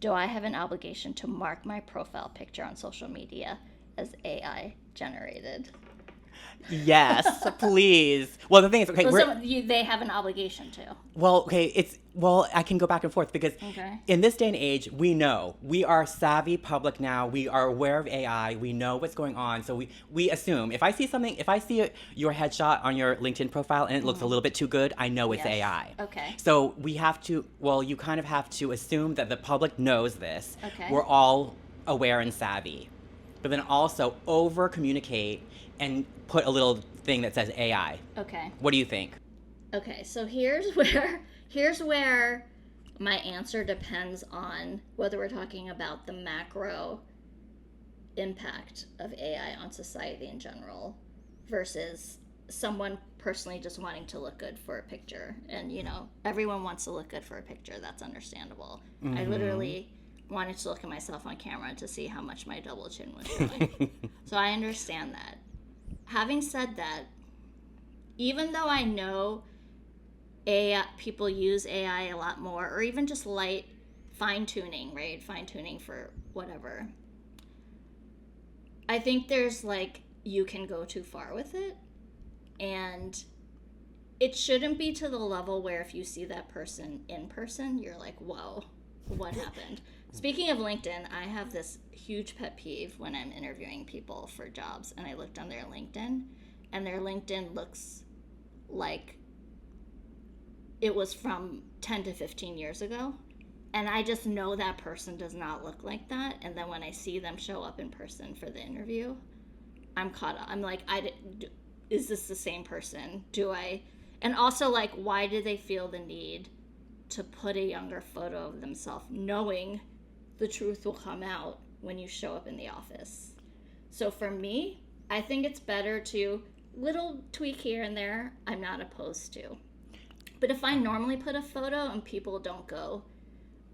do I have an obligation to mark my profile picture on social media as AI generated? Yes, please. Well, the thing is, okay, they have an obligation to. Well, I can go back and forth because Okay. in this day and age, we know we are savvy public now. We are aware of AI. We know what's going on. So we assume if I see your headshot on your LinkedIn profile and it looks a little bit too good, I know it's Yes. AI. Okay. So you kind of have to assume that the public knows this. Okay. We're all aware and savvy. But then also over communicate and put a little thing that says AI. Okay. What do you think? Okay, so here's where my answer depends on whether we're talking about the macro impact of AI on society in general versus someone personally just wanting to look good for a picture. And, everyone wants to look good for a picture. That's understandable. Mm-hmm. I literally wanted to look at myself on camera to see how much my double chin was showing. So I understand that. Having said that, even though I know people use AI a lot more, or even just light fine-tuning, right? Fine-tuning for whatever. I think there's you can go too far with it. And it shouldn't be to the level where if you see that person in person, you're like, whoa, what happened? Speaking of LinkedIn, I have this huge pet peeve when I'm interviewing people for jobs, and I looked on their LinkedIn, and their LinkedIn looks like it was from 10 to 15 years ago. And I just know that person does not look like that. And then when I see them show up in person for the interview, I'm caught up. I'm like, is this the same person? And also, why do they feel the need to put a younger photo of themselves, knowing the truth will come out when you show up in the office? So for me, I think it's better to little tweak here and there. I'm not opposed to. But if I normally put a photo and people don't go,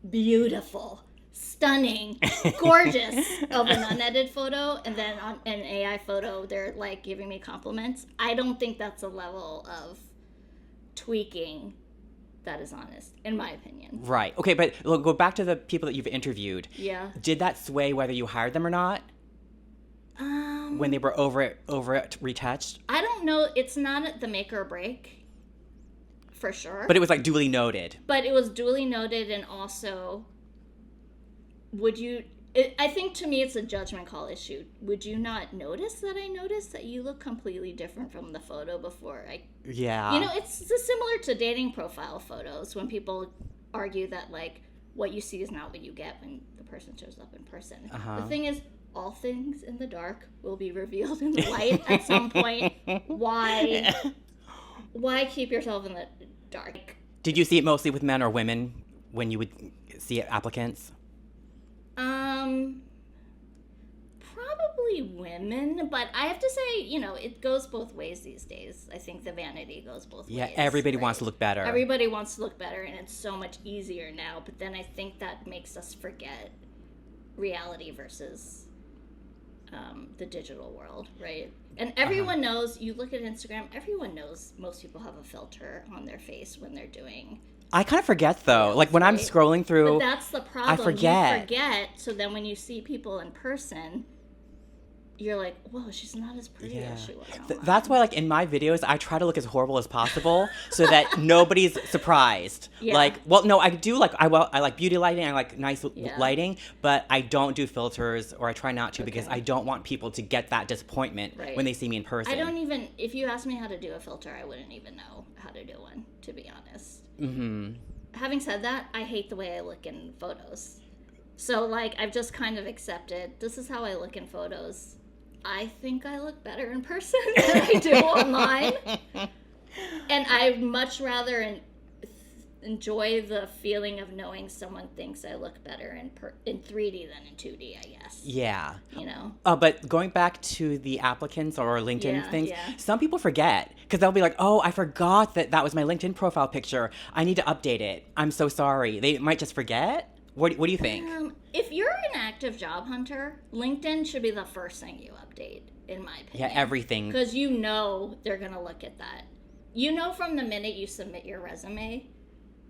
beautiful, stunning, gorgeous, of an unedited photo, and then on an AI photo, they're giving me compliments, I don't think that's a level of tweaking that is honest, in my opinion. Right. Okay, but go back to the people that you've interviewed. Yeah. Did that sway whether you hired them or not? When they were over it retouched? I don't know. It's not the make or break, for sure. But it was duly noted. But it was duly noted, and also, I think to me it's a judgment call issue. Would you not notice that I noticed that you look completely different from the photo before Yeah. It's similar to dating profile photos when people argue that what you see is not what you get when the person shows up in person. Uh-huh. The thing is, all things in the dark will be revealed in the light at some point. Why keep yourself in the dark? Did you see it mostly with men or women when you would see applicants? Probably women, but I have to say, it goes both ways these days. I think the vanity goes both ways. Yeah, everybody wants to look better. Everybody wants to look better, and it's so much easier now, but then I think that makes us forget reality versus the digital world, right? And everyone knows, you look at Instagram, everyone knows most people have a filter on their face when they're doing. I kind of forget, though. When I'm scrolling through, but that's the problem. I forget. You forget, so then when you see people in person, you're like, whoa, she's not as pretty as she was online. That's why, in my videos, I try to look as horrible as possible so that nobody's surprised. Yeah. No, I do I like beauty lighting, I like nice lighting, but I don't do filters, or I try not to, because I don't want people to get that disappointment when they see me in person. If you asked me how to do a filter, I wouldn't even know how to do one, to be honest. Mm-hmm. Having said that, I hate the way I look in photos. So, I've just kind of accepted, this is how I look in photos. I think I look better in person than I do online. And I'd much rather enjoy the feeling of knowing someone thinks I look better in 3D than in 2D, I guess. Yeah. But going back to the applicants or LinkedIn things, yeah. some people forget, because they'll be like, oh, I forgot that was my LinkedIn profile picture. I need to update it. I'm so sorry. They might just forget. What do you think? If you're an active job hunter, LinkedIn should be the first thing you update, in my opinion. Yeah, everything. Because they're going to look at that. From the minute you submit your resume,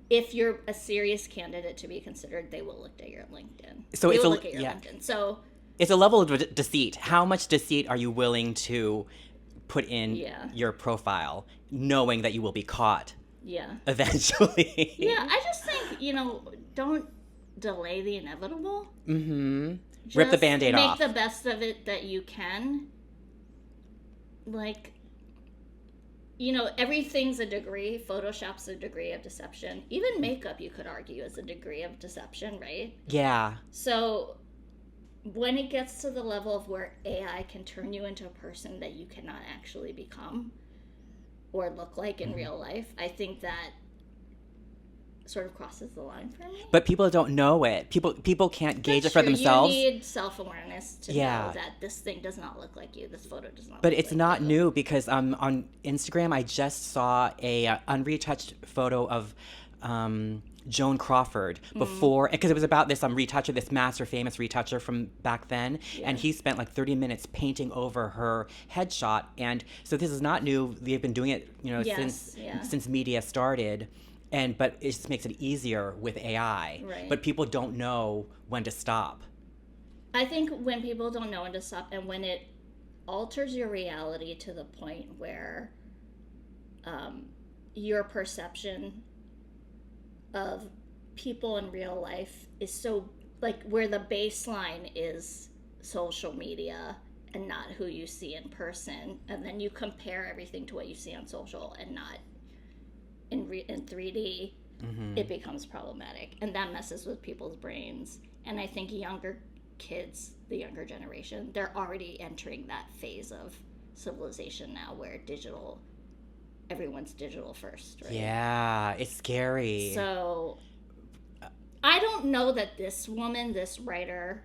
if you're a serious candidate to be considered, they will look at your LinkedIn. So they it's will a look at your LinkedIn. So it's a level of deceit. How much deceit are you willing to put in your profile, knowing that you will be caught? Yeah. Eventually. Yeah, I just think, don't delay the inevitable. Mm-hmm. Rip the Band-Aid off. Make the best of it that you can. Like, everything's a degree. Photoshop's a degree of deception. Even makeup, you could argue, is a degree of deception, right? Yeah. So when it gets to the level of where AI can turn you into a person that you cannot actually become or look like in real life, I think that sort of crosses the line for me. But people don't know it. People can't gauge it for themselves. You need self-awareness to know that this thing does not look like you. This photo does not. But look it's like not you. new because on Instagram I just saw a unretouched photo of Joan Crawford before, because it was about this retoucher, this master famous retoucher from back then, and he spent like 30 minutes painting over her headshot. And so this is not new. They've been doing it, since media started. But it just makes it easier with AI. Right. But people don't know when to stop. I think when people don't know when to stop, and when it alters your reality to the point where your perception of people in real life is so, like, where the baseline is social media and not who you see in person, and then you compare everything to what you see on social and not in 3D, it becomes problematic, and that messes with people's brains. And I think younger kids, the younger generation, they're already entering that phase of civilization now where everyone's digital first, right? Yeah, it's scary. So I don't know that this woman, this writer,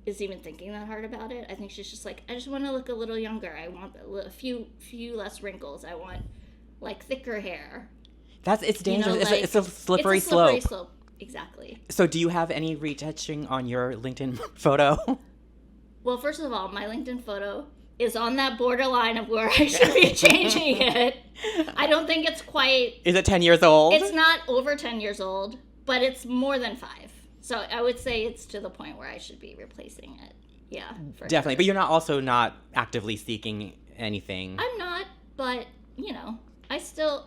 is even thinking that hard about it. I think she's just like, I just want to look a little younger. I want a few less wrinkles. I want, like, thicker hair. It's dangerous. It's a slippery slope. Exactly. So do you have any retouching on your LinkedIn photo? Well, first of all, my LinkedIn photo is on that borderline of where I should be changing it. I don't think it's quite... Is it 10 years old? It's not over 10 years old, but it's more than 5. So I would say it's to the point where I should be replacing it. Yeah, definitely. Sure. But you're not also not actively seeking anything. I'm not, but,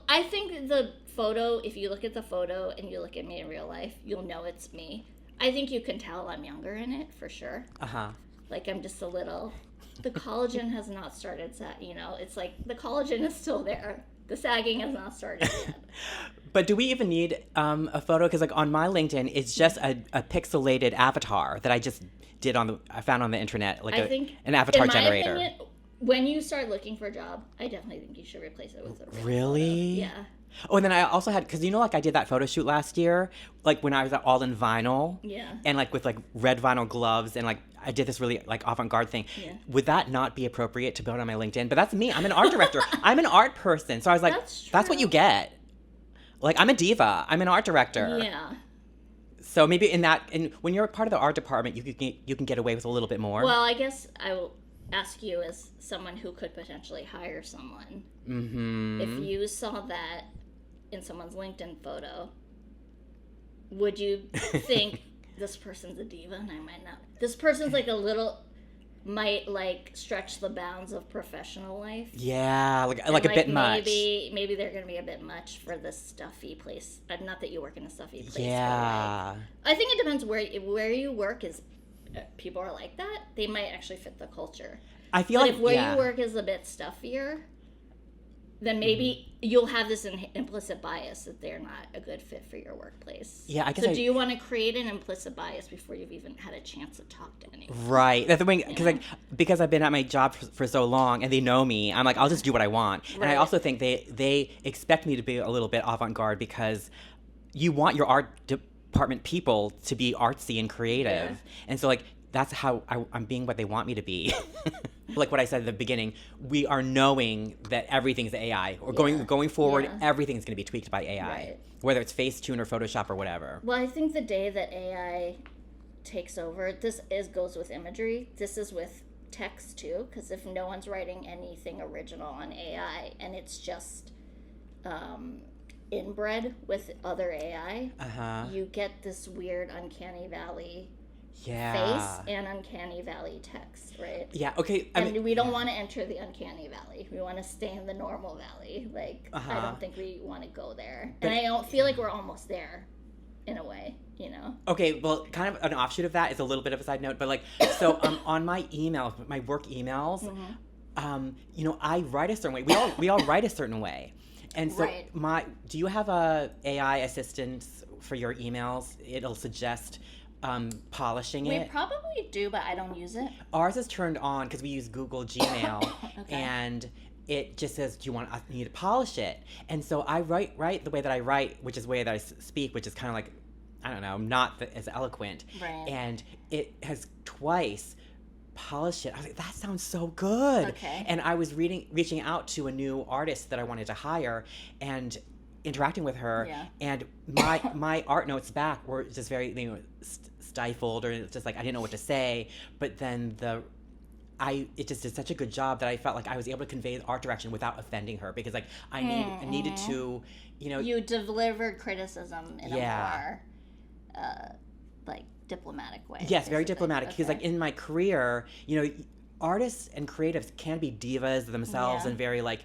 I think the photo, if you look at the photo and you look at me in real life, you'll know it's me. I think you can tell I'm younger in it, for sure. Uh-huh. Like, I'm just a little... The collagen has not started, it's like the collagen is still there. The sagging has not started yet. But do we even need a photo? Because, like, on my LinkedIn, it's just a pixelated avatar that I just I found on the internet, like an avatar generator. Opinion, when you start looking for a job, I definitely think you should replace it with a real Really? photo. Yeah. Oh, and then I also had, because like I did that photo shoot last year, like when I was all in vinyl. Yeah. And like with like red vinyl gloves, and like I did this really like avant-garde thing. Yeah. Would that not be appropriate to put on my LinkedIn? But that's me. I'm an art director. I'm an art person. So I was like, that's what you get. Like, I'm a diva. I'm an art director. Yeah. So maybe when you're part of the art department, you can get away with a little bit more. Well, I guess I will ask you, as someone who could potentially hire someone, if you saw that in someone's LinkedIn photo, would you think this person's a diva? And I might not. This person's like might like stretch the bounds of professional life. Yeah, like a bit much. Maybe they're gonna be a bit much for this stuffy place. Not that you work in a stuffy place. Yeah. But I think it depends where you work. Is people are like that, they might actually fit the culture. I feel like if where you work is a bit stuffier, then maybe you'll have this implicit bias that they're not a good fit for your workplace. Yeah, I guess. So do you want to create an implicit bias before you've even had a chance to talk to anyone? Right. That's the thing, because I've been at my job for so long and they know me. I'm like, I'll just do what I want. Right. And I also think they expect me to be a little bit avant-garde, because you want your art department people to be artsy and creative, and so like that's how I'm being what they want me to be. Like what I said at the beginning, we are knowing that everything's AI. Or going forward, everything's going to be tweaked by AI, whether it's Facetune or Photoshop or whatever. Well, I think the day that AI takes over, goes with imagery. This is with text too, because if no one's writing anything original on AI and it's just inbred with other AI, Uh-huh. you get this weird uncanny valley Yeah. face and uncanny valley text, right? Yeah, okay. And we don't want to enter the uncanny valley. We want to stay in the normal valley. Like, I don't think we want to go there. And I don't feel like we're almost there, in a way, you know? Okay, well, kind of an offshoot of that is a little bit of a side note, but like, so on my emails, my work emails, you know, I write a certain way. We all write a certain way. And so do you have a AI assistant for your emails? It'll suggest polishing it. We probably do, but I don't use it. Ours is turned on because we use Google Gmail, and it just says, "Do you want me to polish it?" And so I write the way that I write, which is the way that I speak, which is kind of like, I don't know, not as eloquent. Right. And it has twice polished it. I was like, that sounds so good. Okay. And I was reaching out to a new artist that I wanted to hire, and interacting with her, and my art notes back were just very, you know, stifled, or it's just like I didn't know what to say. But then it just did such a good job that I felt like I was able to convey the art direction without offending her, because like I needed to, you know. You delivered criticism in a more like diplomatic way. Yes, basically. Very diplomatic, because like in my career, you know, artists and creatives can be divas themselves and very like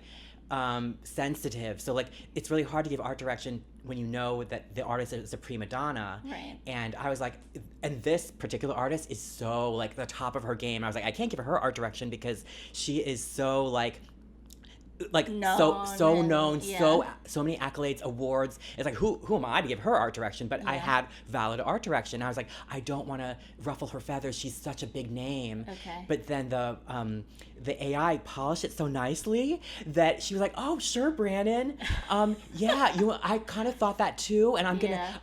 sensitive. So like it's really hard to give art direction when you know that the artist is a prima donna. Right. And I was like, and this particular artist is so like the top of her game. I was like, I can't give her art direction because she is so like known, so known, so many accolades, awards. It's like, who am I to give her art direction? But I had valid art direction. I was like, I don't want to ruffle her feathers. She's such a big name. Okay. But then the AI polished it so nicely that she was like, oh, sure, Brandon. I kind of thought that too, and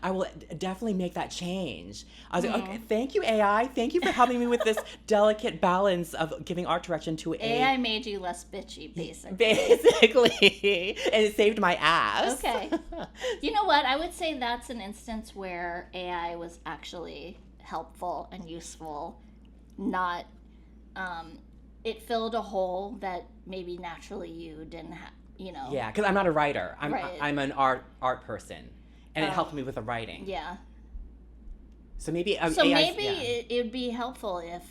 I will definitely make that change. I was like, okay, thank you, AI. Thank you for helping me with this delicate balance of giving art direction to AI made you less bitchy, basically. Basically. And it saved my ass. Okay. You know what? I would say that's an instance where AI was actually helpful and useful. Not, it filled a hole that maybe naturally you didn't have, you know. Yeah, because I'm not a writer. I'm an art person. And it helped me with the writing. Yeah. So maybe it would be helpful if,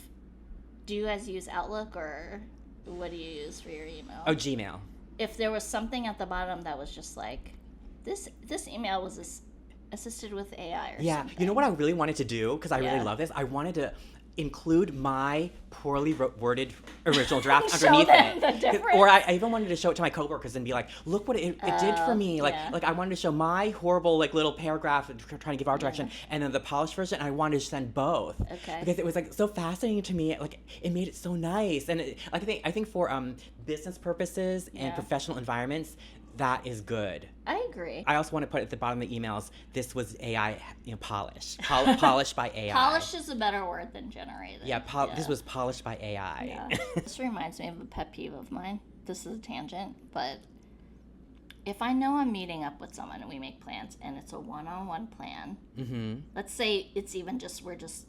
do you guys use Outlook, or what do you use for your email? Oh, Gmail. If there was something at the bottom that was just like, this email was assisted with AI or something. You know what I really wanted to do, because I really love this? I wanted to include my poorly worded original draft underneath it. Or I even wanted to show it to my coworkers and be like, look what it did for me. Like I wanted to show my horrible like little paragraph trying to give art direction, and then the polished version. I wanted to send both. Okay. Because it was like so fascinating to me. Like it made it so nice, and I think for business purposes and professional environments, that is good. I agree. I also want to put at the bottom of the emails, this was AI, polished. Polished by AI. Polished is a better word than generated. Yeah, this was polished by AI. Yeah. This reminds me of a pet peeve of mine. This is a tangent, but if I know I'm meeting up with someone and we make plans and it's a one-on-one plan, let's say it's even just, we're just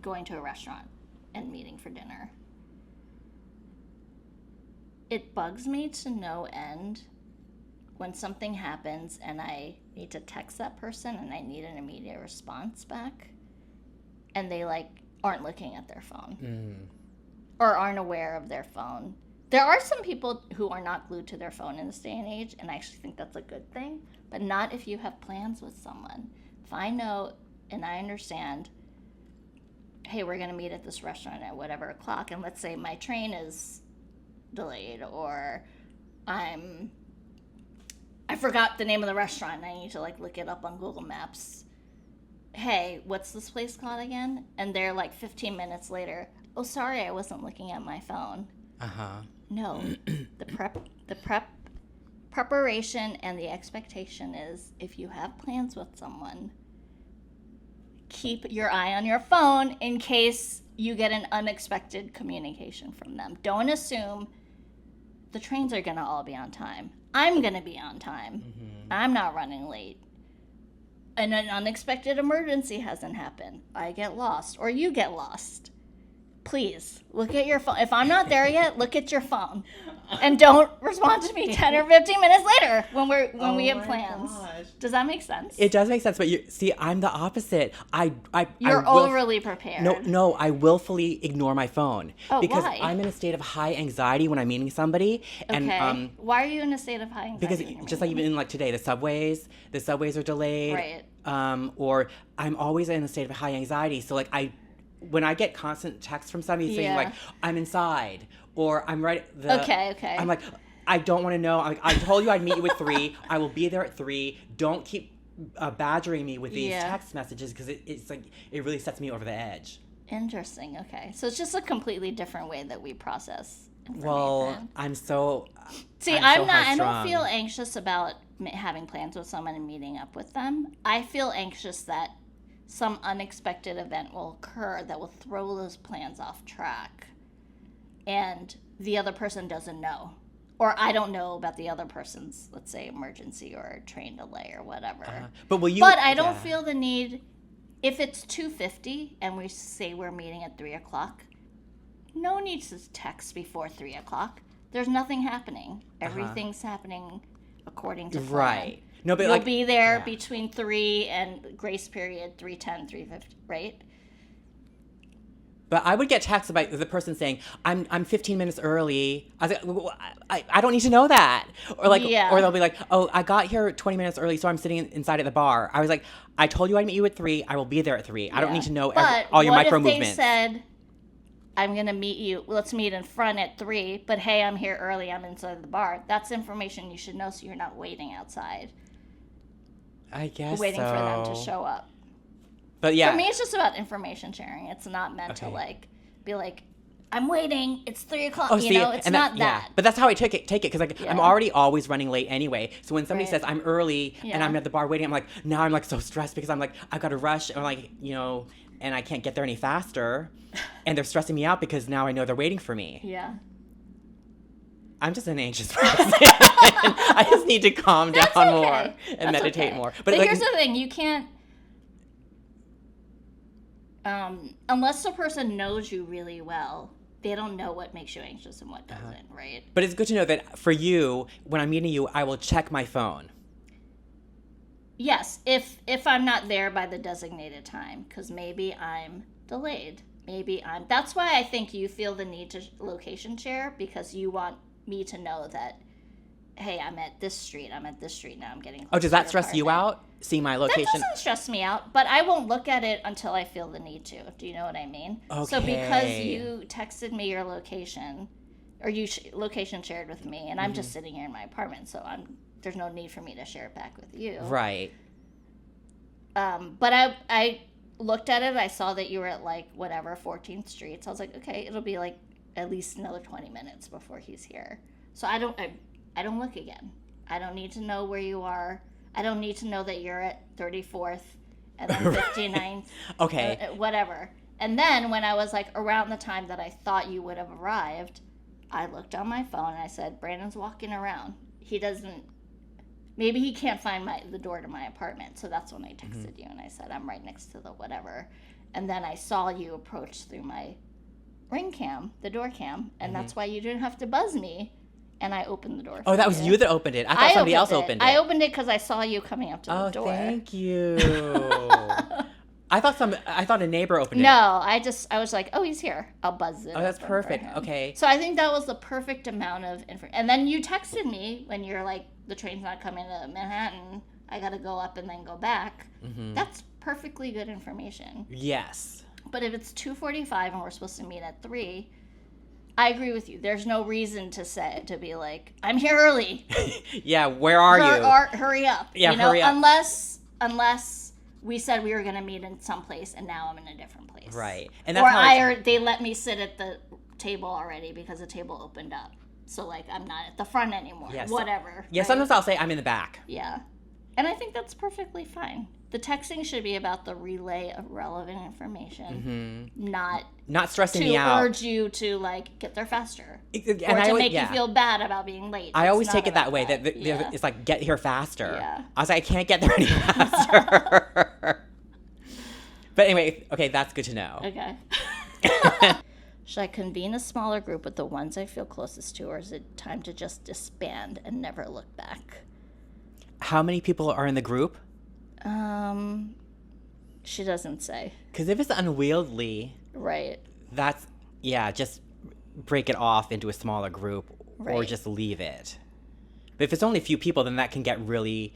going to a restaurant and meeting for dinner. It bugs me to no end when something happens and I need to text that person and I need an immediate response back, and they like aren't looking at their phone or aren't aware of their phone. There are some people who are not glued to their phone in this day and age, and I actually think that's a good thing, but not if you have plans with someone. If I know and I understand, hey, we're going to meet at this restaurant at whatever o'clock, and let's say my train is delayed, or I forgot the name of the restaurant and I need to like look it up on Google Maps. Hey, what's this place called again? And they're like 15 minutes later, oh, sorry, I wasn't looking at my phone. No, the preparation and the expectation is, if you have plans with someone, keep your eye on your phone in case you get an unexpected communication from them. Don't assume the trains are going to all be on time. I'm going to be on time. I'm not running late. And an unexpected emergency hasn't happened. I get lost or you get lost. please look at your phone. If I'm not there yet, look at your phone. And don't respond to me 10 or 15 minutes later when we have plans. Gosh. Does that make sense? It does make sense, but I'm the opposite. You're overly prepared. No, I willfully ignore my phone. Oh, because why? I'm in a state of high anxiety when I'm meeting somebody. Okay. And why are you in a state of high anxiety? because just like even like today, the subways are delayed. Right. Or I'm always in a state of high anxiety. So like when I get constant texts from somebody saying like I'm inside or I'm right Okay. I'm like, I don't want to know. I told you I'd meet you at 3. I will be there at 3. Don't keep badgering me with these text messages because it's like it really sets me over the edge. Interesting. Okay, so it's just a completely different way that we process information. Well, I'm so I don't feel anxious about having plans with someone and meeting up with them. I feel anxious that some unexpected event will occur that will throw those plans off track, and the other person doesn't know. Or I don't know about the other person's, let's say, emergency or train delay or whatever. But I don't feel the need, if it's 2:50 and we say we're meeting at 3 o'clock, no need to text before 3 o'clock. There's nothing happening. Everything's happening according to plan. Right. No, but You'll be there between 3 and grace period 3:10, 3:50, right? But I would get texts about the person saying, I'm 15 minutes early. I was like, well, I don't need to know that. Or or they'll be like, oh, I got here 20 minutes early, so I'm sitting inside at the bar. I was like, I told you I'd meet you at 3. I will be there at 3. I don't need to know all your micro movements. What if they said, I'm going to meet you, let's meet in front at 3, but hey, I'm here early, I'm inside the bar. That's information you should know so you're not waiting outside. I guess waiting for them to show up. But yeah. For me, it's just about information sharing. It's not meant to be like, I'm waiting. It's 3 o'clock. It's not that. Yeah. But that's how I take it because I'm already always running late anyway. So when somebody says I'm early and I'm at the bar waiting, I'm like, now I'm like so stressed because I'm like, I've got to rush and like, and I can't get there any faster. And they're stressing me out because now I know they're waiting for me. Yeah. I'm just an anxious person. I just need to calm down more and meditate more. But here's the thing. You can't, unless the person knows you really well, they don't know what makes you anxious and what doesn't, right? But it's good to know that for you, when I'm meeting you, I will check my phone. Yes, if I'm not there by the designated time, because maybe I'm delayed. That's why I think you feel the need to location share, because you want me to know that, hey, I'm at this street now, I'm getting close. Oh, does that stress you out? See my location? That doesn't stress me out, but I won't look at it until I feel the need to. Do you know what I mean? Okay. So because you texted me your location, or you location shared with me, and I'm just sitting here in my apartment, so there's no need for me to share it back with you. Right. But I looked at it, I saw that you were at 14th Street, so I was like, okay, it'll be at least another 20 minutes before he's here. So I don't look again. I don't need to know where you are. I don't need to know that you're at 34th and then 59th. Okay. Whatever. And then when I was around the time that I thought you would have arrived, I looked on my phone and I said, Brandon's walking around. Maybe he can't find the door to my apartment. So that's when I texted you and I said, I'm right next to the whatever. And then I saw you approach through my ring cam, the door cam, and that's why you didn't have to buzz me. And I opened the door. Oh, that was you that opened it. I thought somebody else opened it. I opened it because I saw you coming up to the door. Oh, thank you. I thought a neighbor opened it. No, I was like, oh, he's here. I'll buzz it. Oh, that's perfect. Okay. So I think that was the perfect amount of information. And then you texted me when you're like, the train's not coming to Manhattan. I got to go up and then go back. Mm-hmm. That's perfectly good information. Yes. But if it's 2:45 and we're supposed to meet at 3, I agree with you. There's no reason to be like, I'm here early. Yeah, where are you? Hurry up. Yeah, hurry up. Unless we said we were going to meet in some place and now I'm in a different place. Right. And that's they let me sit at the table already because the table opened up. So I'm not at the front anymore. Yes. Whatever. Yeah, right? Sometimes I'll say I'm in the back. Yeah. And I think that's perfectly fine. The texting should be about the relay of relevant information, not stressing me out. To urge you to get there faster, or to make you feel bad about being late. I always take it that way. That it's get here faster. Yeah. I was like, I can't get there any faster. But anyway, okay, that's good to know. Okay. Should I convene a smaller group with the ones I feel closest to, or is it time to just disband and never look back? How many people are in the group? She doesn't say. Because if it's unwieldy, Right. that's, yeah, just break it off into a smaller group or Right. just leave it. But if it's only a few people, then that can get really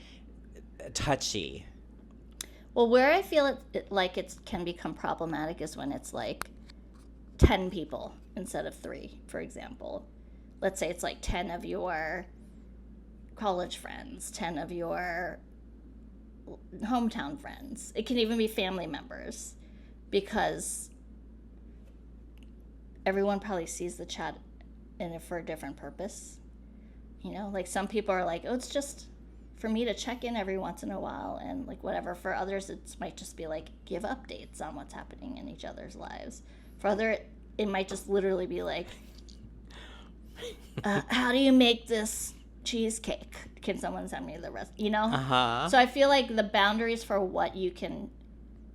touchy. Well, where I feel it can become problematic is when it's like 10 people instead of 3, for example. Let's say it's like 10 of your college friends, 10 of your hometown friends. It can even be family members, because everyone probably sees the chat for a different purpose. You know, like some people are like, oh, it's just for me to check in every once in a while and like whatever. For others, it might just be like give updates on what's happening in each other's lives. For other, it might just literally be like, how do you make this cheesecake? Can someone send me the rest? You know? Uh-huh. So I feel like the boundaries for what you can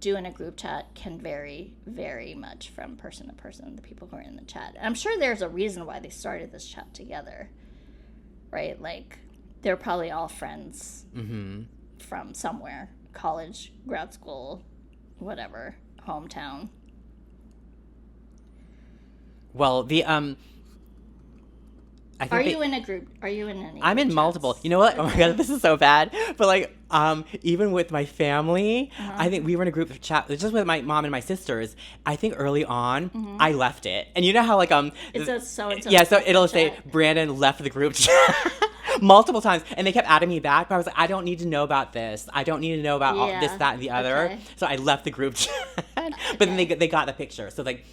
do in a group chat can vary very much from person to person, the people who are in the chat. And I'm sure there's a reason why they started this chat together, right? Like, they're probably all friends from somewhere, college, grad school, whatever, hometown. Well, the I think Are you in a group? Are you in any? I'm in group multiple. chats? You know what? Okay. Oh my god, this is so bad. But like, even with my family, I think we were in a group chat just with my mom and my sisters. I think early on, I left it, and you know how like It says so and so. yeah, so it'll say Brandon left the group chat multiple times, and they kept adding me back. But I was like, I don't need to know about this. I don't need to know about all this, that, and the other. Okay. So I left the group chat. But then they got the picture. So like.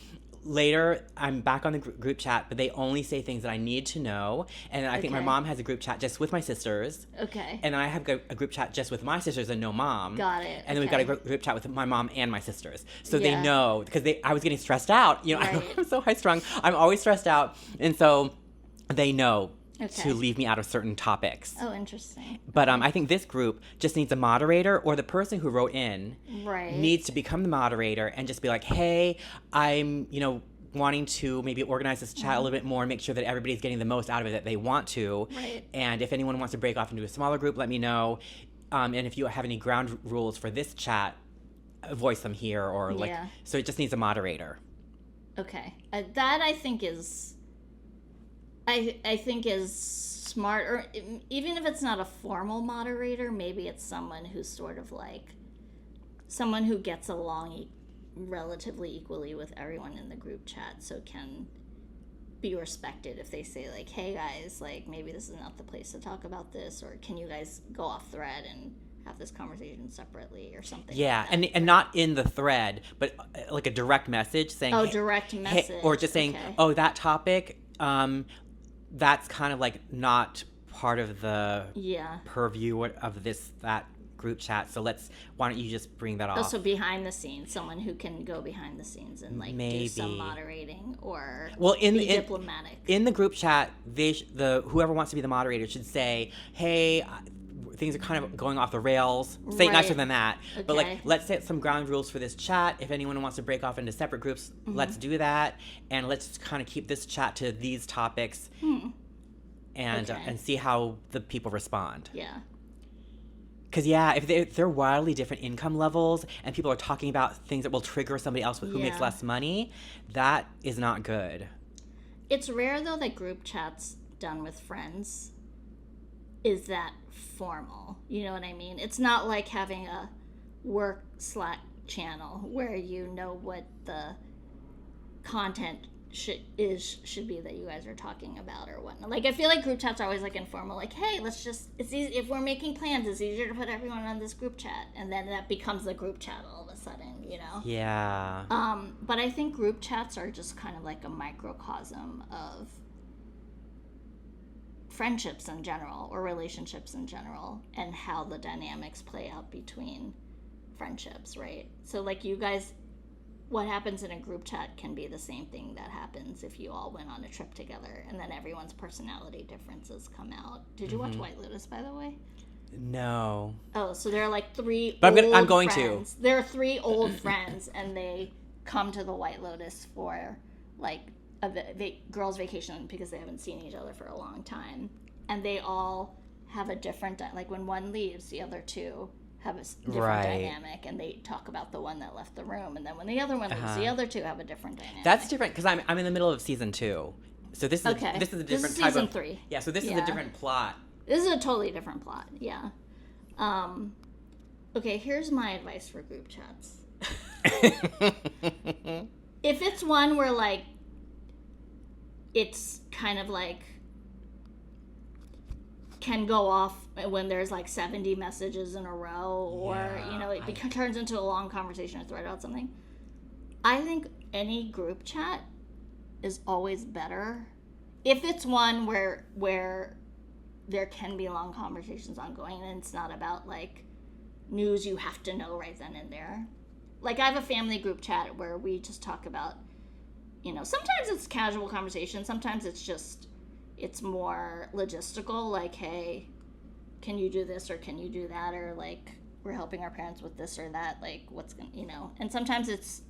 Later, I'm back on the group chat, but they only say things that I need to know. And I think my mom has a group chat just with my sisters. Okay. And then I have a group chat just with my sisters and no mom. Got it. And then we've got a group chat with my mom and my sisters. So they Yeah. know, because I was getting stressed out. You know, Right. I'm so high strung. I'm always stressed out. And so they know Okay. to leave me out of certain topics. Oh, interesting. But I think this group just needs a moderator, or the person who wrote in Right. needs to become the moderator and just be like, hey, I'm, wanting to maybe organize this chat a little bit more and make sure that everybody's getting the most out of it that they want to. Right. And if anyone wants to break off into a smaller group, let me know. And if you have any ground rules for this chat, voice them here, or like, Yeah. so it just needs a moderator. Okay. That I think is. I think is smart, or even if it's not a formal moderator, maybe it's someone who's sort of like someone who gets along relatively equally with everyone in the group chat, so can be respected if they say like, hey guys, like maybe this is not the place to talk about this, or can you guys go off thread and have this conversation separately or something. Yeah, like that. and not in the thread, but like a direct message saying, Oh, hey, direct hey, message. or just saying, okay. oh, that topic, that's kind of like not part of the Yeah. purview of that group chat. So why don't you just bring that off? Also behind the scenes, someone who can go behind the scenes and like do some Maybe. moderating or be diplomatic. In the group chat, whoever wants to be the moderator should say, hey, things are kind of going off the rails. Say it nicer Right. than that. But like, Okay. let's set some ground rules for this chat. If anyone wants to break off into separate groups, let's do that. And let's kind of keep this chat to these topics and Okay. and see how the people respond. Yeah. Because, yeah, if they're wildly different income levels and people are talking about things that will trigger somebody else who makes Yeah. less money, that is not good. It's rare though that group chats done with friends is that formal. You know what I mean? It's not like having a work Slack channel where you know what the content should be that you guys are talking about or whatnot. Like I feel like group chats are always like informal, like, hey, it's easy if we're making plans, it's easier to put everyone on this group chat, and then that becomes the group chat all of a sudden, you know? Yeah. But I think group chats are just kind of like a microcosm of friendships in general or relationships in general and how the dynamics play out between friendships, right? So like you guys, what happens in a group chat can be the same thing that happens if you all went on a trip together and then everyone's personality differences come out. Did you watch White Lotus, by the way? No. Oh, so there are like three But old I'm going to. friends. There are three old friends and they come to the White Lotus for like girls' vacation because they haven't seen each other for a long time, and they all have a different like when one leaves, the other two have a different dynamic, and they talk about the one that left the room, and then when the other one leaves, the other two have a different dynamic. That's different because I'm in the middle of season 2, so this is a different type season of 3. Yeah, so this is a different plot. This is a totally different plot. Yeah. Okay, here's my advice for group chats. If it's one where like it's kind of like can go off when there's like 70 messages in a row, or it turns into a long conversation or thread about something, I think any group chat is always better if it's one where there can be long conversations ongoing and it's not about like news you have to know right then and there. Like I have a family group chat where we just talk about, sometimes it's casual conversation, sometimes it's more logistical, like, hey, can you do this or can you do that, or like we're helping our parents with this or that, like what's gonna, and sometimes it's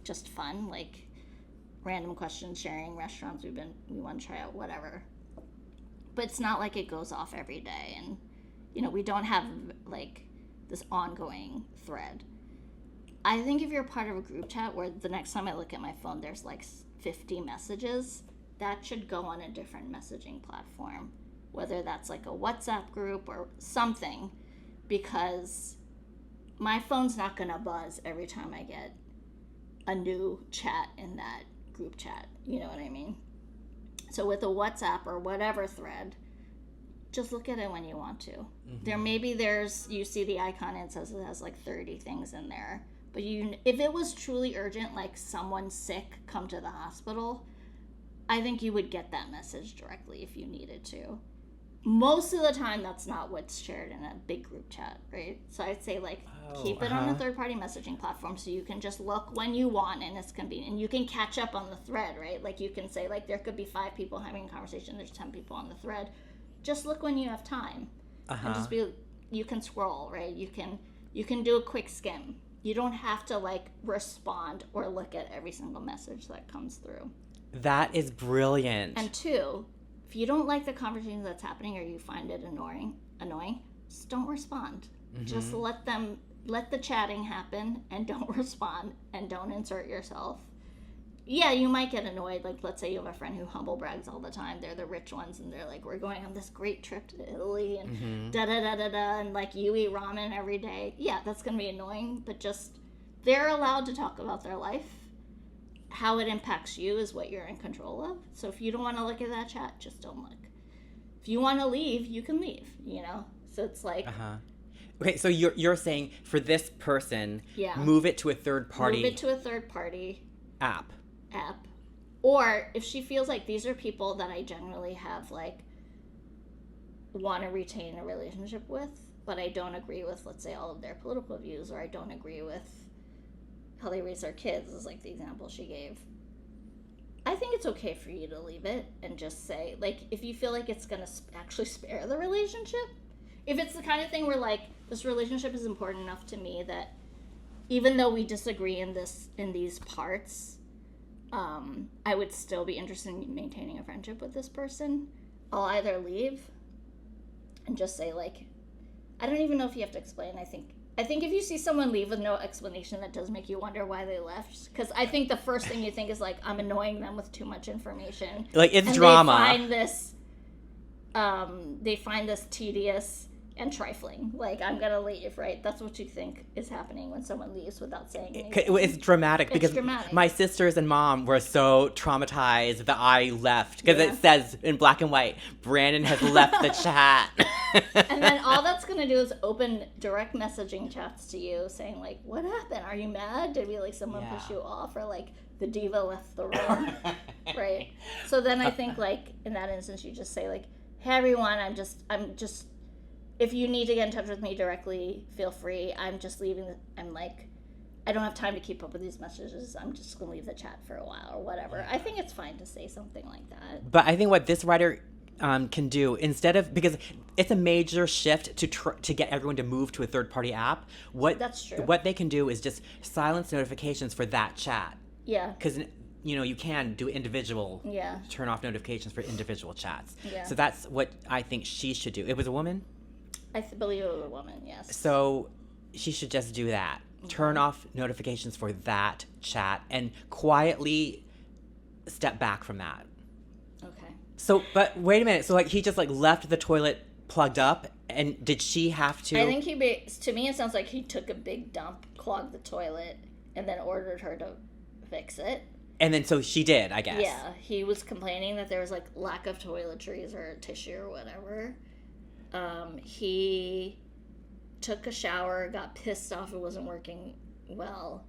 just fun, like random questions, sharing restaurants we want to try out, whatever. But it's not like it goes off every day, and we don't have like this ongoing thread. I think if you're part of a group chat where the next time I look at my phone there's like 50 messages, that should go on a different messaging platform, whether that's like a WhatsApp group or something, because my phone's not gonna buzz every time I get a new chat in that group chat, you know what I mean? So with a WhatsApp or whatever thread, just look at it when you want to. Mm-hmm. You see the icon and it says it has like 30 things in there, but if it was truly urgent, like someone's sick, come to the hospital, I think you would get that message directly if you needed to. Most of the time, that's not what's shared in a big group chat, right? So I'd say, like, keep it on a third-party messaging platform so you can just look when you want and it's convenient. And you can catch up on the thread, right? Like, you can say, like, there could be 5 people having a conversation. There's 10 people on the thread. Just look when you have time. And just you can scroll, right? You can do a quick skim. You don't have to, like, respond or look at every single message that comes through. That is brilliant. And 2, if you don't like the conversation that's happening or you find it annoying, just don't respond. Mm-hmm. Just let the chatting happen and don't respond and don't insert yourself. Yeah, you might get annoyed. Like, let's say you have a friend who humble brags all the time. They're the rich ones, and they're like, we're going on this great trip to Italy, and da-da-da-da-da, and, like, you eat ramen every day. Yeah, that's going to be annoying, but just, they're allowed to talk about their life. How it impacts you is what you're in control of. So if you don't want to look at that chat, just don't look. If you want to leave, you can leave, So it's like... Okay, so you're saying for this person, move it to a third party... Move it to a third party... App. Or if she feels like these are people that I generally have, like, want to retain a relationship with, but I don't agree with, let's say, all of their political views, or I don't agree with how they raise their kids, is like the example she gave. I think it's okay for you to leave it and just say, like, if you feel like it's going to actually spare the relationship, if it's the kind of thing where, like, this relationship is important enough to me that even though we disagree in these parts, I would still be interested in maintaining a friendship with this person, I'll either leave and just say, like, I don't even know if you have to explain. I think if you see someone leave with no explanation, that does make you wonder why they left. Because I think the first thing you think is, like, I'm annoying them with too much information. Like, it's drama. They find this tedious and trifling. Like, I'm going to leave, right? That's what you think is happening when someone leaves without saying anything. It's dramatic because my sisters and mom were so traumatized that I left. Because it says in black and white, Brandon has left the chat. And then all that's going to do is open direct messaging chats to you saying, like, what happened? Are you mad? Did we, like, someone push you off? Or, like, the diva left the room? Right? So then I think, like, in that instance, you just say, like, hey, everyone, I'm just, if you need to get in touch with me directly, feel free. I'm just leaving. I'm like, I don't have time to keep up with these messages. I'm just going to leave the chat for a while or whatever. I think it's fine to say something like that. But I think what this writer can do, instead of, because it's a major shift to get everyone to move to a third-party app. That's true. What they can do is just silence notifications for that chat. Yeah. Because you can do individual, Yeah. turn off notifications for individual chats. Yeah. So that's what I think she should do. It was a woman? I believe it was a woman, yes. So she should just do that. Turn off notifications for that chat and quietly step back from that. Okay. So, but wait a minute. So, like, he just, like, left the toilet plugged up, and did she have to? I think to me, it sounds like he took a big dump, clogged the toilet, and then ordered her to fix it. And then, so she did, I guess. Yeah, he was complaining that there was, like, lack of toiletries or tissue or whatever. He took a shower, got pissed off it wasn't working well,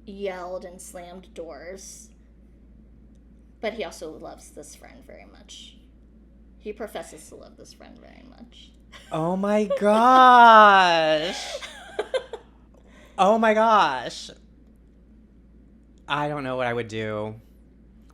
yelled and slammed doors. But he also loves this friend very much. He professes to love this friend very much. Oh my gosh. Oh my gosh. I don't know what I would do.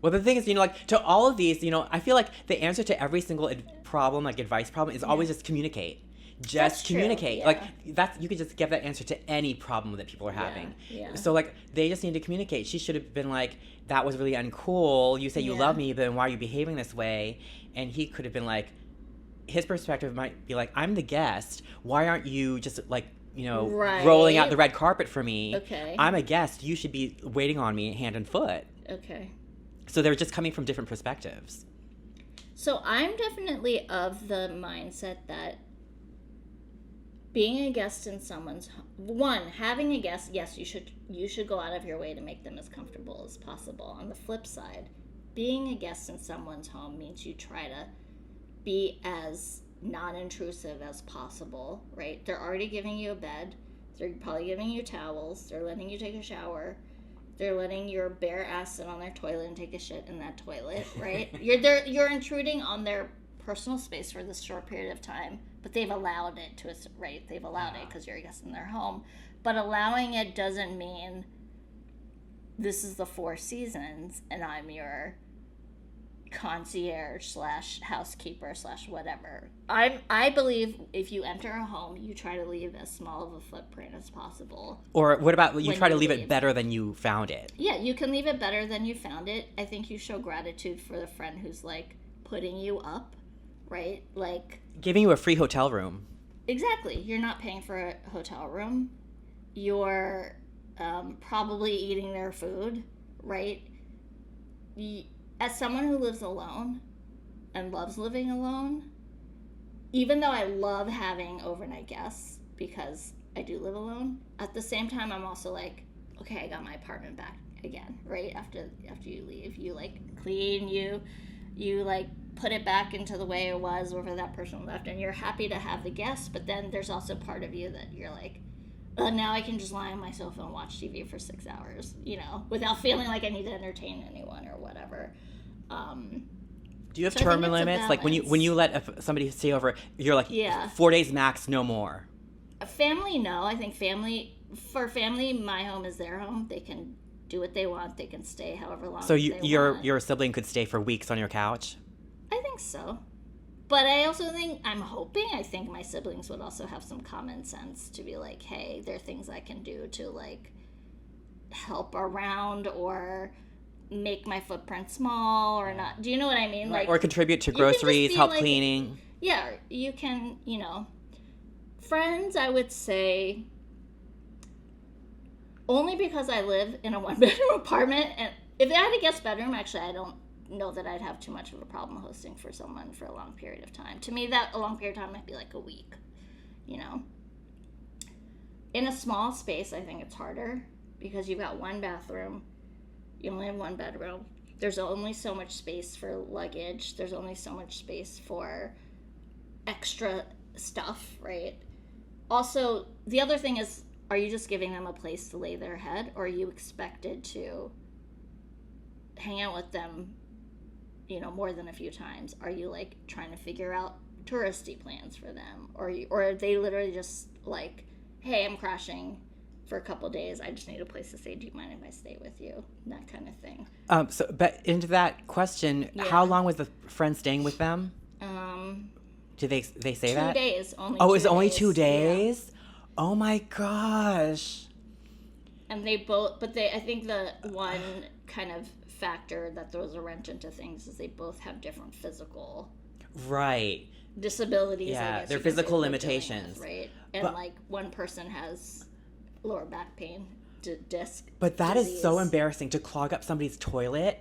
Well, the thing is, like, to all of these, I feel like the answer to every single problem, like advice problem, is always just communicate. Just communicate. Yeah. Like, you could just give that answer to any problem that people are having. Yeah. So, like, they just need to communicate. She should have been like, that was really uncool. You say you love me, but then why are you behaving this way? And he could have been like, his perspective might be like, I'm the guest. Why aren't you just, like, rolling out the red carpet for me? Okay. I'm a guest. You should be waiting on me hand and foot. Okay. So they're just coming from different perspectives. So I'm definitely of the mindset that being a guest in someone's having a guest, yes, you should go out of your way to make them as comfortable as possible. On the flip side, being a guest in someone's home means you try to be as non-intrusive as possible, right? They're already giving you a bed. They're probably giving you towels. They're letting you take a shower. They're letting your bare ass sit on their toilet and take a shit in that toilet, right? You're intruding on their personal space for this short period of time, but they've allowed it to us, right? They've allowed it because you're a guest in their home. But allowing it doesn't mean this is the Four Seasons and I'm your concierge / housekeeper / whatever. I believe if you enter a home, you try to leave as small of a footprint as possible. Or what about you try to leave leave it better than you found it? Yeah, you can leave it better than you found it. I think you show gratitude for the friend who's, like, putting you up, right? Like, giving you a free hotel room. Exactly. You're not paying for a hotel room. You're probably eating their food, right? As someone who lives alone and loves living alone, even though I love having overnight guests because I do live alone, at the same time I'm also like, okay, I got my apartment back again, right? After you leave, you, like, clean, you like put it back into the way it was wherever that person left, and you're happy to have the guests, but then there's also part of you that you're like, now I can just lie on my sofa and watch TV for 6 hours, without feeling like I need to entertain anyone or whatever. Do you have term limits? Like when you let somebody stay over, you're like 4 days max, no more. A family, no. I think for family, my home is their home. They can do what they want. They can stay however long. So your sibling could stay for weeks on your couch? I think so. But I also think, I think my siblings would also have some common sense to be like, hey, there are things I can do to, like, help around or make my footprint small or not. Do you know what I mean? Like, or contribute to groceries, help cleaning. Yeah, you can, friends, I would say, only because I live in a one-bedroom apartment, and if they had a guest bedroom, actually, I don't know that I'd have too much of a problem hosting for someone for a long period of time. To me, that a long period of time might be like a week, In a small space, I think it's harder because you've got one bathroom, you only have one bedroom. There's only so much space for luggage. There's only so much space for extra stuff, right? Also, the other thing is, are you just giving them a place to lay their head, or are you expected to hang out with them, more than a few times? Are you, like, trying to figure out touristy plans for them? Or are they literally just like, hey, I'm crashing for a couple days. I just need a place to stay. Do you mind if I stay with you? That kind of thing. But into that question, how long was the friend staying with them? Did they say that? 2 days. Only 2 days? Yeah. Oh my gosh. And they both, I think the one kind of factor that throws a wrench into things is they both have different physical Right. disabilities. Yeah, I guess their you could say, physical they're dealing limitations. with, right? And But- like one person has lower back pain, disc. But that is so disease. embarrassing to clog up somebody's toilet.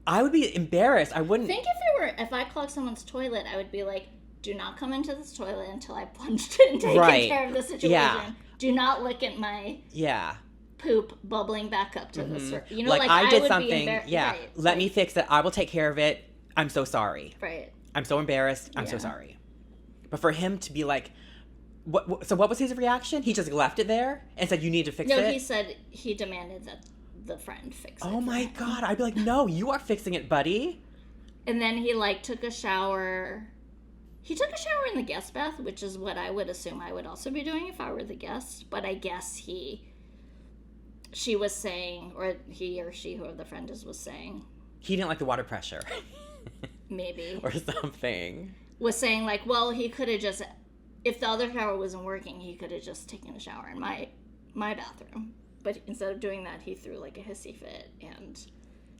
I would be embarrassed. I wouldn't. Think if I clogged someone's toilet, I would be like, do not come into this toilet until I plunged it and taken Right. care of the situation. Yeah. Do not look at my Yeah. poop bubbling back up to the surface. You know, like I did would something. Be Yeah. right. Let me fix it. I will take care of it. I'm so sorry. Right. I'm so embarrassed. I'm so Yeah. sorry. But for him to be like, so what was his reaction? He just left it there and said, you need to fix it? No, he said he demanded that the friend fix it. Oh for my him. God. I'd be like, no, you are fixing it, buddy. And then he like took a shower. He took a shower in the guest bath, which is what I would assume I would also be doing if I were the guest. But I guess she was saying, or he or she, whoever the friend is, was saying. He didn't like the water pressure. Maybe. Or something. Was saying like, well, he could have just, if the other shower wasn't working, he could have just taken a shower in my bathroom. But instead of doing that, he threw like a hissy fit and...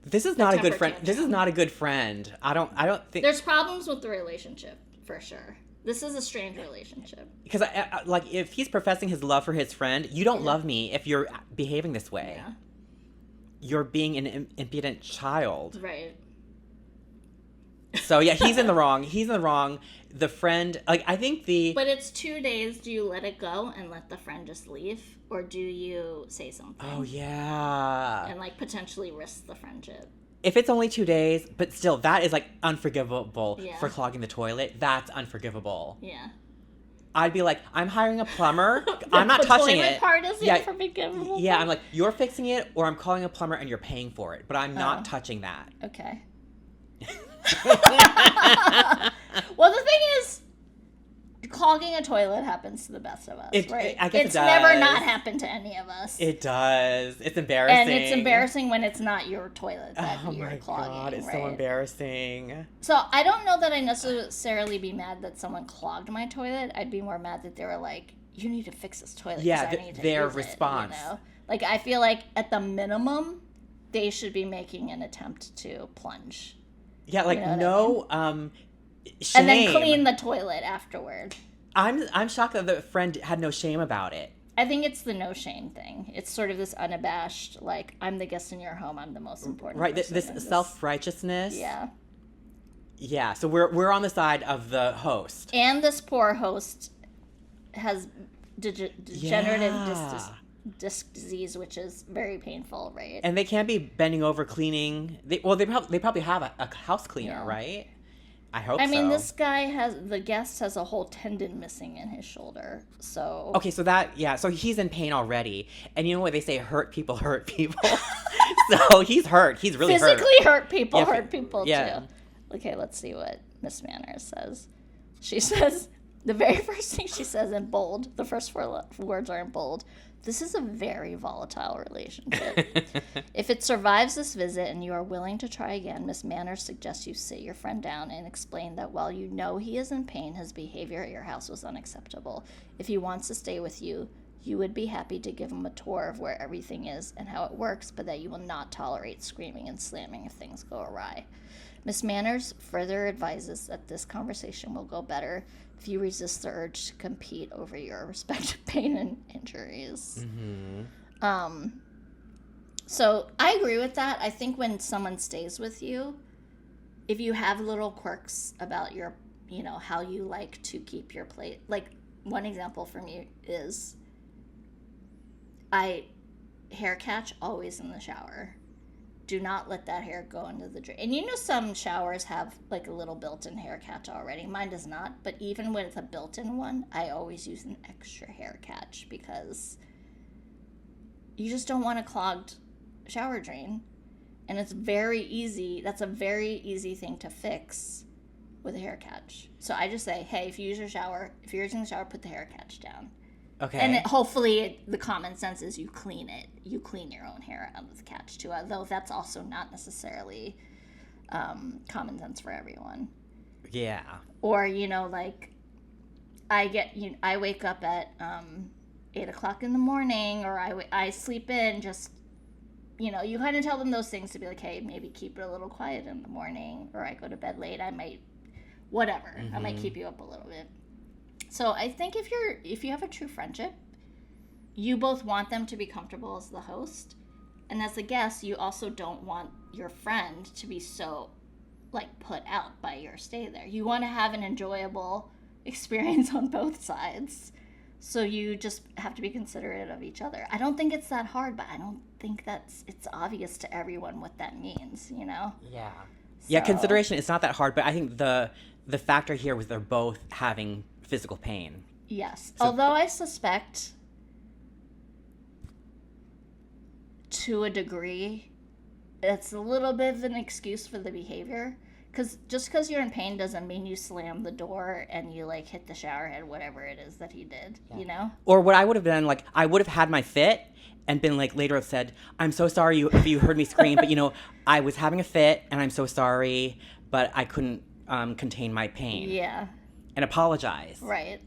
This is not a good temper friend. This is tantrum. not a good friend. I don't think... There's problems with the relationship, for sure. This is a strange relationship. Because, like, if he's professing his love for his friend, you don't love me if you're behaving this way. Yeah. You're being an impudent child. Right. So, yeah, he's in the wrong. He's in the wrong. The friend... Like, I think the... But it's 2 days. Do you let it go and let the friend just leave? Or do you say something? Oh, yeah. And, like, potentially risk the friendship? If it's only 2 days, but still, that is, like, unforgivable Yeah. for clogging the toilet. That's unforgivable. Yeah. I'd be like, I'm hiring a plumber. I'm not touching The toilet it. part is Yeah. unforgivable. Yeah, I'm like, you're fixing it, or I'm calling a plumber and you're paying for it. But I'm not Oh. touching that. Okay. Well, the thing is, clogging a toilet happens to the best of us, right? I guess it's it does. never not happened to any of us. It does. It's embarrassing. And it's embarrassing when it's not your toilet that Oh you're my clogging. God, it's right? so embarrassing. So I don't know that I necessarily be mad that someone clogged my toilet. I'd be more mad that they were like, "You need to fix this toilet." 'cause Yeah, I need to their use it," response. you know? Like I feel like at the minimum, they should be making an attempt to plunge Yeah, like You know what I no shame. and then clean the toilet afterward. I'm shocked that the friend had no shame about it. I think it's the no shame thing. It's sort of this unabashed, like, I'm the guest in your home. I'm the most important Right, person this in self-righteousness. Yeah. Yeah, so we're on the side of the host. And this poor host has degenerative Yeah. disc disease, which is very painful, right? And they can't be bending over cleaning. They probably have a house cleaner, Yeah. right? I hope I mean, so. this guy the guest has a whole tendon missing in his shoulder, so... Okay, so so he's in pain already. And you know what they say, hurt people hurt people. So he's hurt. He's really hurt. Physically hurt people Yeah, hurt people, yeah. too. Okay, let's see what Miss Manners says. She says, the very first thing she says in bold, the first four words are in bold, this is a very volatile relationship. If it survives this visit and you are willing to try again, Miss Manners suggests you sit your friend down and explain that while you know he is in pain, his behavior at your house was unacceptable. If he wants to stay with you, you would be happy to give him a tour of where everything is and how it works, but that you will not tolerate screaming and slamming if things go awry. Miss Manners further advises that this conversation will go better if you resist the urge to compete over your respective pain and injuries. Mm-hmm. So I agree with that. I think when someone stays with you, if you have little quirks about your, how you like to keep your plate, like one example for me is I hair catch always in the shower. Do not let that hair go into the drain. And some showers have like a little built-in hair catch already. Mine does not, but even with a built-in one, I always use an extra hair catch because you just don't want a clogged shower drain. And it's very easy. That's a very easy thing to fix with a hair catch. So I just say, hey, if you're using the shower, put the hair catch down. Okay. And hopefully the common sense is you clean it. You clean your own hair out of the catch too, although that's also not necessarily common sense for everyone. Yeah. Or, I wake up at 8 o'clock in the morning, or I sleep in just you kind of tell them those things to be like, hey, maybe keep it a little quiet in the morning, or I go to bed late, I might, whatever, I might keep you up a little bit. So I think if you have a true friendship, you both want them to be comfortable as the host, and as a guest, you also don't want your friend to be so, like, put out by your stay there. You want to have an enjoyable experience on both sides. So you just have to be considerate of each other. I don't think it's that hard, but I don't think it's obvious to everyone what that means, Yeah. So, Yeah, consideration, it's not that hard, but I think the factor here was they're both having physical pain. Yes. Although I suspect, to a degree, it's a little bit of an excuse for the behavior. Because just because you're in pain doesn't mean you slam the door and you, like, hit the shower head, whatever it is that he did, Or what I would have done, like, I would have had my fit and been, like, later have said, I'm so sorry if you heard me scream, but, I was having a fit and I'm so sorry, but I couldn't contain my pain. Yeah. And apologize. Right.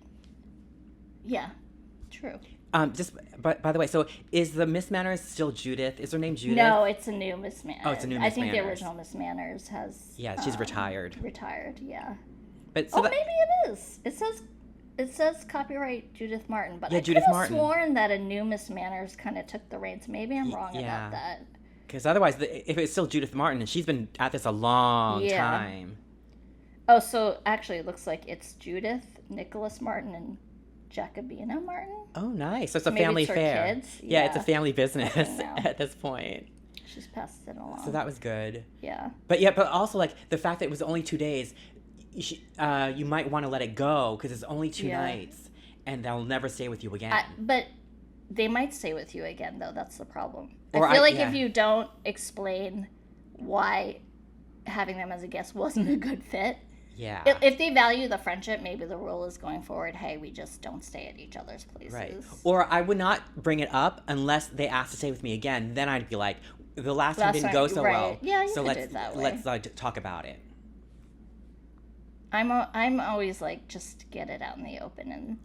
Yeah. True. But by the way, so is the Miss Manners still Judith? Is her name Judith? No, it's a new Miss Manners. Oh, it's a new Miss I think Manners. the original Miss Manners has... Yeah, she's retired. Retired, yeah. But so maybe it is. It says copyright Judith Martin, but Yeah, I Judith could have Martin. sworn that a new Miss Manners kind of took the reins. Maybe I'm wrong yeah. about that. Because otherwise, if it's still Judith Martin, and she's been at this a long Yeah. time. Oh, so actually it looks like it's Judith, Nicholas Martin, and Jacobina Martin. Oh, nice. So it's a Maybe family it's her fair. kids? Yeah, it's a Yeah. family business know. at this point. She's passed it along. So that was good. Yeah. But also, like, the fact that it was only 2 days, you might want to let it go because it's only 2 nights, and they'll never stay with you again. But they might stay with you again, though. That's the problem. Or I feel like yeah. if you don't explain why having them as a guest wasn't a good fit, Yeah. if they value the friendship, maybe the rule is going forward, hey, we just don't stay at each other's places. Right. Or I would not bring it up unless they asked to stay with me again. Then I'd be like, the last time didn't go so well. Yeah, you so could do it that way. let's talk about it. I'm always like, just get it out in the open and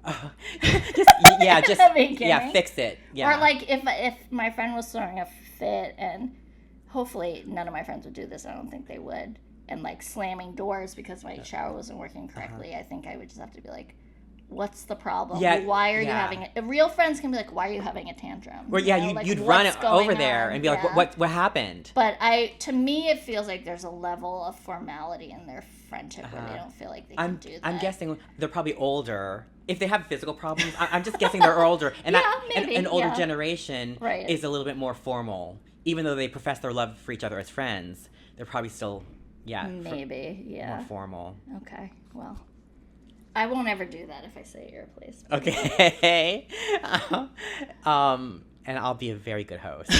just fix it. Yeah. Or like if my friend was throwing a fit, and hopefully none of my friends would do this, I don't think they would, and like slamming doors because my shower wasn't working correctly, I think I would just have to be like, what's the problem? Yeah, why are you having it? Real friends can be like, why are you having a tantrum? Or you'd run it over there and be like, what happened? But to me, it feels like there's a level of formality in their friendship where they don't feel like they can do that. I'm guessing they're probably older. If they have physical problems, I'm just guessing they're older. And maybe, an older generation Right. is a little bit more formal. Even though they profess their love for each other as friends, they're probably still, more formal. Okay, well, I won't ever do that if I stay at your place. Okay. And I'll be a very good host.